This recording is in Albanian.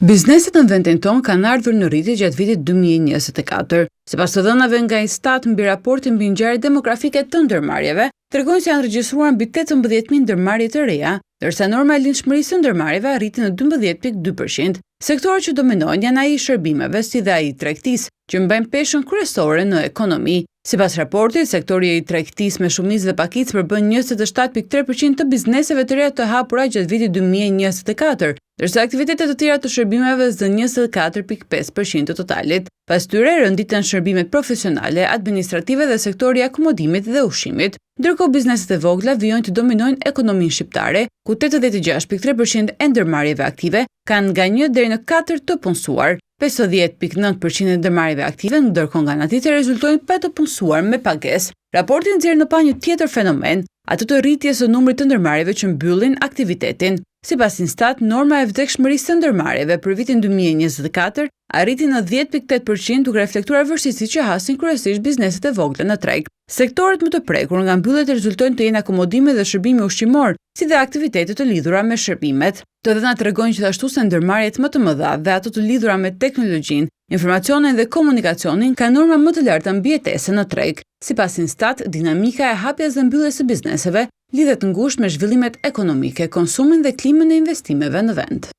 Bizneset në vendin tonë kanë ardhur në rritje gjatë vitit 2024. Sipas të dhënave nga Instat mbi raportin mbi ngjarjet demografike të ndërmarrjeve, tregojnë se janë regjistruar mbi 18.000 ndërmarrje të reja, ndërsa norma e lindshmërisë së ndërmarrjeve arriti në 12.2%. Sektorët që dominojnë janë ai i shërbimeve si dhe ai i tregtisë, që mbajnë peshën kryesore në ekonomi. Sipas raportit, sektori i tregtisë me shumicë dhe pakicë përbën 27.3% të bizneseve të reja të hapura gjatë vitit 2024, ndërsa aktivitetet të tjera të shërbimeve zën 24.5% të totalit. Pas tyre rënditen shërbimet profesionale, administrative dhe sektori i akomodimit dhe ushqimit, ndërkohë bizneset e vogla vijojnë të dominojnë ekonominë shqiptare, ku 86.3% e ndërmarrjeve aktive kanë nga 1 deri në 4 të punësuar. 50.9% e ndërmarrjeve aktive, ndërkohë nga ana tjetër rezultojnë pa të punësuar me pagesë. Raporti nxjerr në pa një tjetër fenomen, atë të rritjes së numrit të ndërmarrjeve që mbyllin aktivitetin. Sipas Instat, norma e vdekshmërisë së ndërmarrjeve për vitin 2024 arriti në 10.8%, duke reflektuar vështirësitë që hasin kryesisht bizneset e vogla në treg. Sektorët më të prekur nga mbylljet rezultojnë të jenë akomodimi dhe shërbimi ushqimor, si dhe aktivitetet të lidhura me shërbimet. Të dhënat tregojnë gjithashtu se ndërmarrjet më të mëdha dhe ato të lidhura me teknologjinë, informacionin dhe komunikacionin kanë norma më të larta mbijetese në treg. Sipas Instat, dinamika e hapjes dhe mbylljes së bizneseve lidhet ngushtë me zhvillimet ekonomike, konsumin dhe klimën e investimeve në vend.